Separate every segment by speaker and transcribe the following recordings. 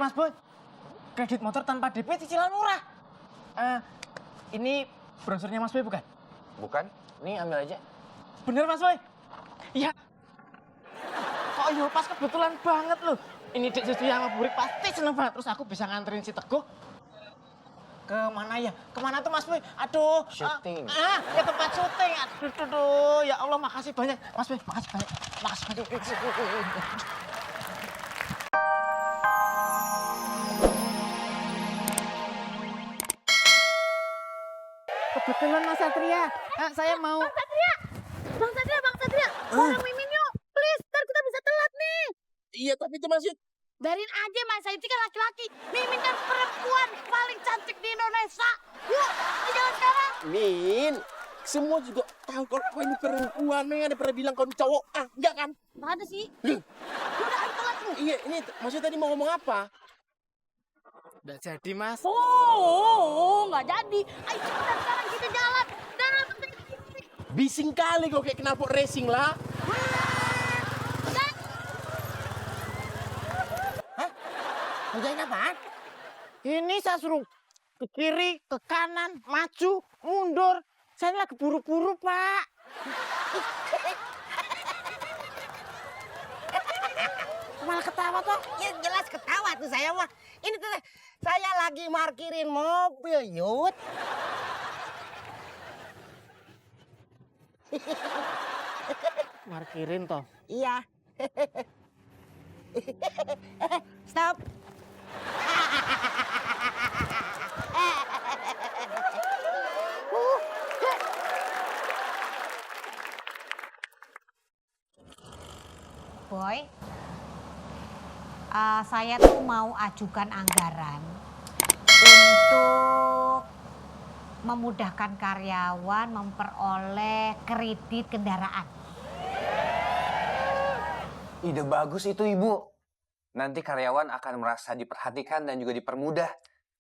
Speaker 1: Mas Boy. Kredit motor tanpa DP cicilan murah. Ini brosurnya Mas Boy bukan?
Speaker 2: Bukan? Nih ambil aja.
Speaker 1: Bener Mas Boy? Iya. Kok iya pas kebetulan banget loh. Ini Dek Susi sama Burik pasti seneng banget. Terus aku bisa nganterin si Teguh ke mana ya? Kemana tuh Mas Boy? Aduh.
Speaker 2: Syuting.
Speaker 1: Ke tempat syuting. Aduh, ya Allah makasih banyak. Mas Boy, makasih banyak. Makasih banyak. Kebetulan Mas Satria. Saya mau...
Speaker 3: Bang Satria, bareng Mimin yuk. Please, ntar kita bisa telat nih.
Speaker 2: Iya, tapi itu masih...
Speaker 3: Biarin aja, Mas Saidi kan laki-laki. Mimin kan perempuan paling cantik di Indonesia. Yuk, kita jalan sekarang.
Speaker 2: Min, semua juga tahu kalau kau ini perempuan. Memang ada pernah bilang kau ini cowok. Enggak kan?
Speaker 3: Nggak ada sih. Udah, ayo telat nih.
Speaker 2: Iya, ini maksudnya tadi mau ngomong apa?
Speaker 1: Udah jadi Mas.
Speaker 3: Nggak jadi. Ayo cepetan sekarang kita jalan. Dan
Speaker 2: Bising kali kau kayak knalpot racing lah.
Speaker 1: Kerjain apaan? Ini saya suruh ke kiri, ke kanan, maju, mundur. Saya lagi buru-buru, Pak. Malah ketawa toh?
Speaker 4: Ya jelas ketawa tuh saya mah. Ini tuh saya lagi parkirin mobil, Yud.
Speaker 1: Markirin toh.
Speaker 4: Iya. Stop.
Speaker 3: Boy, saya tuh mau ajukan anggaran untuk memudahkan karyawan memperoleh kredit kendaraan.
Speaker 5: Ide bagus itu, Ibu. Nanti karyawan akan merasa diperhatikan dan juga dipermudah.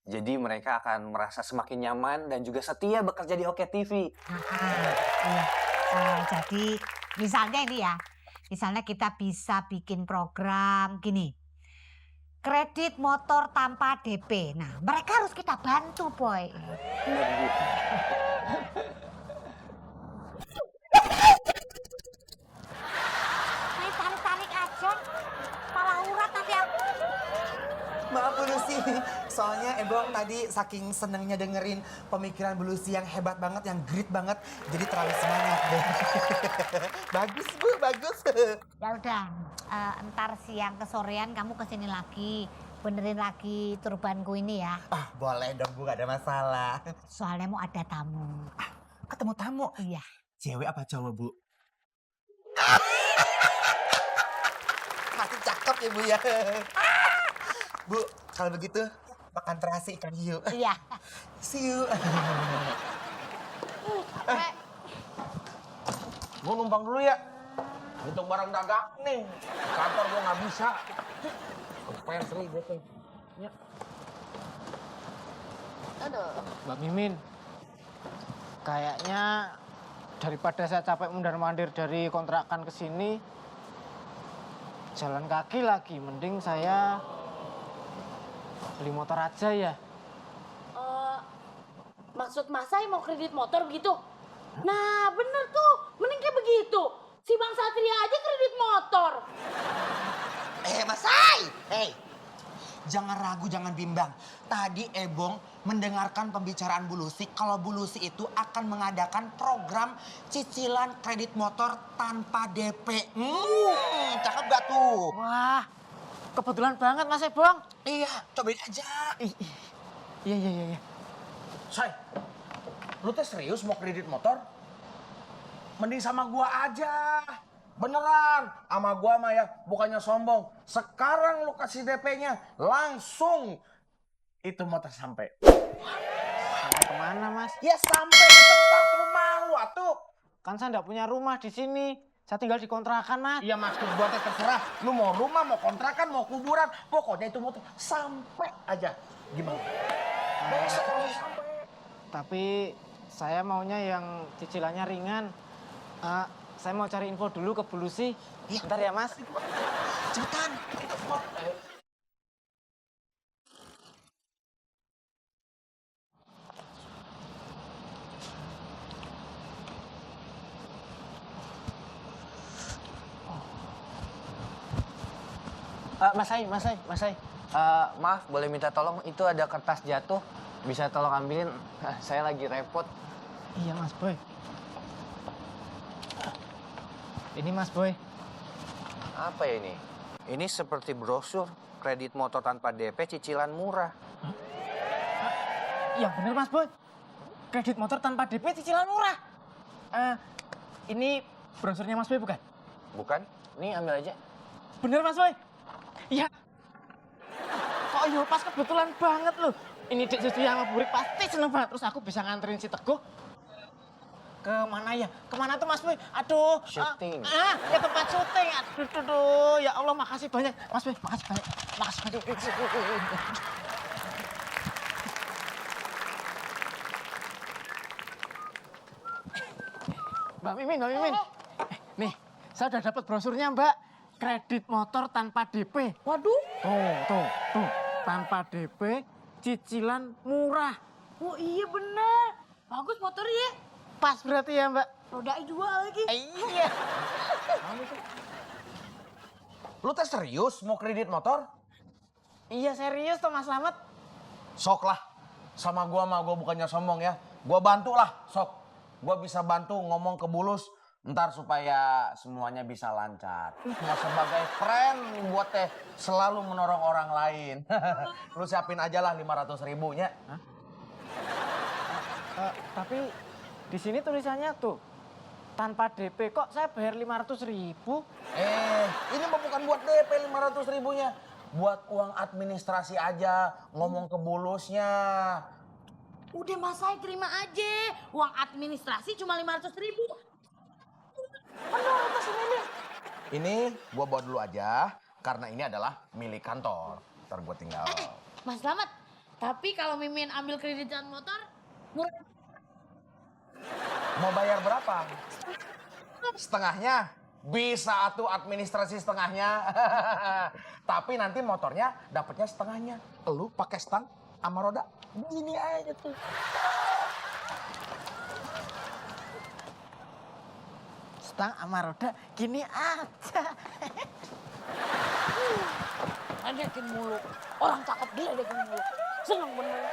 Speaker 5: Jadi mereka akan merasa semakin nyaman dan juga setia bekerja di Oke TV.
Speaker 3: Iya. Jadi misalnya ini ya, misalnya kita bisa bikin program gini. Kredit motor tanpa DP. Nah, mereka harus kita bantu, Boy. Tarik-tarik aja. Malah urat nanti aku.
Speaker 6: Maaf Bu Lucy, soalnya Ebong tadi saking senengnya dengerin pemikiran Bu Lucy yang hebat banget, yang grit banget, jadi terlalu semangat deh. Bagus Bu, bagus.
Speaker 3: Ya udah, entar siang ke sorean kamu kesini lagi. Benerin lagi turbanku ini ya.
Speaker 6: Boleh dong Bu, gak ada masalah.
Speaker 3: Soalnya mau ada tamu.
Speaker 6: Ketemu tamu?
Speaker 3: Iya.
Speaker 6: Cewek apa cowok Bu? Masih cakep ya Bu ya. Bu, kalau begitu makan terasi ikan hiu.
Speaker 3: Iya.
Speaker 6: See you.
Speaker 2: Gue numpang dulu ya. Hitung barang dagang nih. Kantor gue nggak bisa. Kepen seri gue tuh. Ya.
Speaker 3: Aduh.
Speaker 1: Mbak Mimin, kayaknya daripada saya capek mundar-mandir dari kontrakan ke sini, jalan kaki lagi. Mending saya beli motor aja ya.
Speaker 7: Maksud Mas saya mau kredit motor begitu? Nah bener tuh, mending kayak begitu. Si Bang Satria aja kredit motor.
Speaker 6: Mas Sai! Hey, jangan ragu, jangan bimbang. Tadi Ebong mendengarkan pembicaraan Bu Lucy kalau Bu Lucy itu akan mengadakan program cicilan kredit motor tanpa DP. Cakep gak tuh?
Speaker 1: Wah, kebetulan banget Mas Ebong.
Speaker 6: Iya, cobain aja.
Speaker 1: Iya.
Speaker 2: Say, lu tuh serius mau kredit motor? Mending sama gua aja. Beneran, sama gua mah ya, bukannya sombong. Sekarang lu kasih DP-nya, langsung itu motor sampai.
Speaker 1: Sampai kemana Mas?
Speaker 2: Ya sampai ke tempat rumah lu atuh.
Speaker 1: Kan saya nggak punya rumah di sini. Saya tinggal di kontrakan Mas.
Speaker 2: Iya maksud gua teh terserah. Lu mau rumah, mau kontrakan, mau kuburan. Pokoknya itu motor sampai aja. Gimana? Besok langsung sampai.
Speaker 1: Tapi saya maunya yang cicilannya ringan. Saya mau cari info dulu ke Bu Lucy. Bentar ya Mas.
Speaker 6: Cepetan.
Speaker 1: Mas Sai.
Speaker 5: Maaf, boleh minta tolong? Itu ada kertas jatuh. Bisa tolong ambilin? Saya lagi repot.
Speaker 1: Iya Mas Boy. Ini Mas Boy.
Speaker 5: Apa ya ini? Ini seperti brosur kredit motor tanpa DP cicilan murah.
Speaker 1: Iya bener Mas Boy. Kredit motor tanpa DP cicilan murah. Ini brosurnya Mas Boy bukan?
Speaker 5: Bukan? Nih ambil aja.
Speaker 1: Bener Mas Boy. Iya. Kok iya pas kebetulan banget loh. Ini Dek Susi sama Burik pasti seneng banget. Terus aku bisa nganterin si Teguh ke mana ya? Kemana tuh Mas Boy? Aduh.
Speaker 5: Syuting.
Speaker 1: Ke tempat syuting. Aduh, ya Allah makasih banyak. Mas Boy, makasih banyak. Makasih banyak. Mbak Mimin. Nih, saya udah dapat brosurnya Mbak. Kredit motor tanpa DP.
Speaker 7: Waduh.
Speaker 1: Tuh. Tanpa DP, cicilan murah.
Speaker 7: Oh iya bener. Bagus motornya.
Speaker 1: Pas berarti ya Mbak?
Speaker 7: Rodanya dua lagi.
Speaker 1: Iya.
Speaker 2: Lu teh serius mau kredit motor?
Speaker 1: Iya serius tuh Mas Slamet.
Speaker 2: Sok lah. Sama gua mah gua bukannya sombong ya. Gua bantu lah, sok. Gua bisa bantu ngomong ke Bulus. Ntar supaya semuanya bisa lancar. Cuma sebagai friend buat teh selalu menolong orang lain. Lu siapin aja lah 500 ribunya.
Speaker 1: Tapi di sini tulisannya tuh tanpa DP kok saya bayar 500 ribu.
Speaker 2: Ini mah bukan buat DP 500 ribunya. Buat uang administrasi aja, ngomong ke Bulusnya.
Speaker 7: Udah Mas Sai terima aja. Uang administrasi cuma 500.000.
Speaker 2: Menurut Mas ini. Ini gua bawa dulu aja, karena ini adalah milik kantor. Ntar gua tinggal.
Speaker 7: Mas Slamet, tapi kalau Mimin ambil kreditan motor, murah.
Speaker 2: Mau bayar berapa? Setengahnya. Bisa atuh administrasi setengahnya. Tapi nanti motornya dapatnya setengahnya. Lu pakai stang sama roda. Gini aja tuh.
Speaker 1: Stang sama roda gini aja.
Speaker 7: Ledekin mulu. Orang cakep dia ledekin mulu. Seneng bener.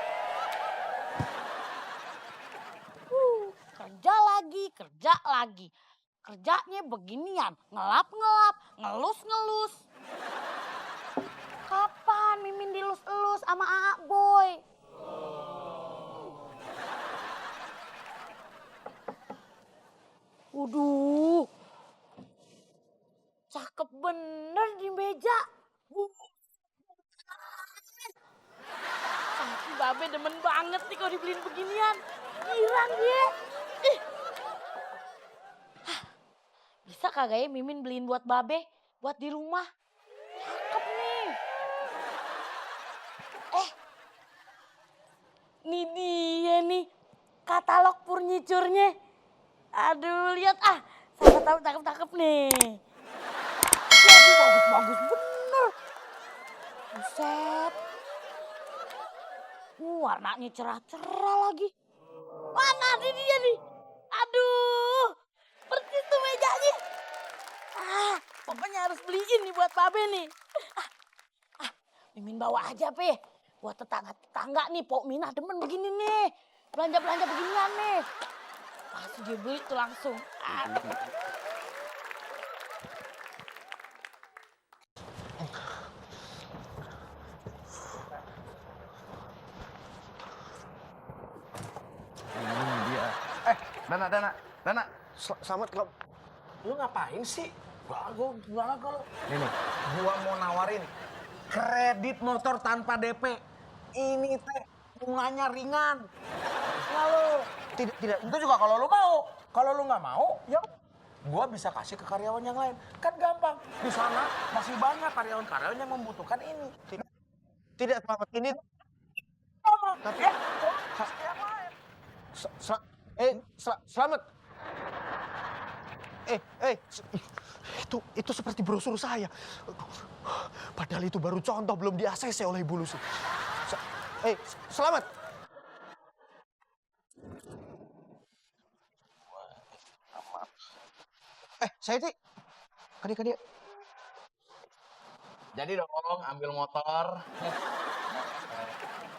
Speaker 7: Kerja lagi. Kerjanya beginian. Ngelap-ngelap, ngelus-ngelus. Kapan Mimin dilus-elus sama Aa Boy? Waduh. Cakep bener di meja. Tapi Babe demen banget nih kalau dibeliin beginian. Girang dia. Ih. Hah, bisa kagak ya Mimin beliin buat Babe? Buat di rumah. Cakep nih. Nih dia nih. Katalog furniturnya. Aduh, lihat ah. Saya tahu cakep-cakep nih. Waduh, bagus-bagus bener. Buset. Warnanya cerah-cerah lagi. Mana sih dia nih? Aduh, persis tuh mejanya. Pokoknya harus beliin nih buat Babe nih. Mimin bawa aja, Pe. Buat tetangga-tetangga nih, Pok Minah demen begini nih. Belanja-belanja beginian nih. Pasti dia beli tuh langsung.
Speaker 2: Ini dia. Dana. Selamat kau. Lu ngapain sih? Gua Nih, gua mau nawarin kredit motor tanpa DP. Ini teh bunganya ringan. Lalu tidak. Itu juga kalau lu mau. Kalau lu nggak mau, ya gua bisa kasih ke karyawan yang lain. Kan gampang. Di sana masih banyak karyawan-karyawan yang membutuhkan ini. Tidak selamat ini. Tapi yang lain. Selamat.
Speaker 8: Itu seperti brosur saya. Padahal itu baru contoh, belum di-ACC oleh Ibu Lucy.
Speaker 2: Selamat. Saya Kadi. Jadi dong ambil motor.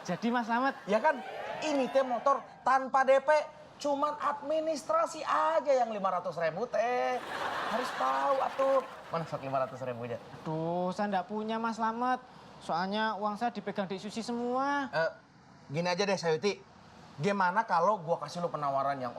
Speaker 1: Jadi Mas Slamet,
Speaker 2: Ya kan, ini teh motor tanpa DP, cuman administrasi aja yang 500.000 teh. Harus tahu atuh. Mana sok 500.000-nya?
Speaker 1: aduh saya nggak punya Mas Slamet. Soalnya uang saya dipegang Dek Susi semua.
Speaker 2: Gini aja deh Sayuti, gimana kalau gua kasih lu penawaran yang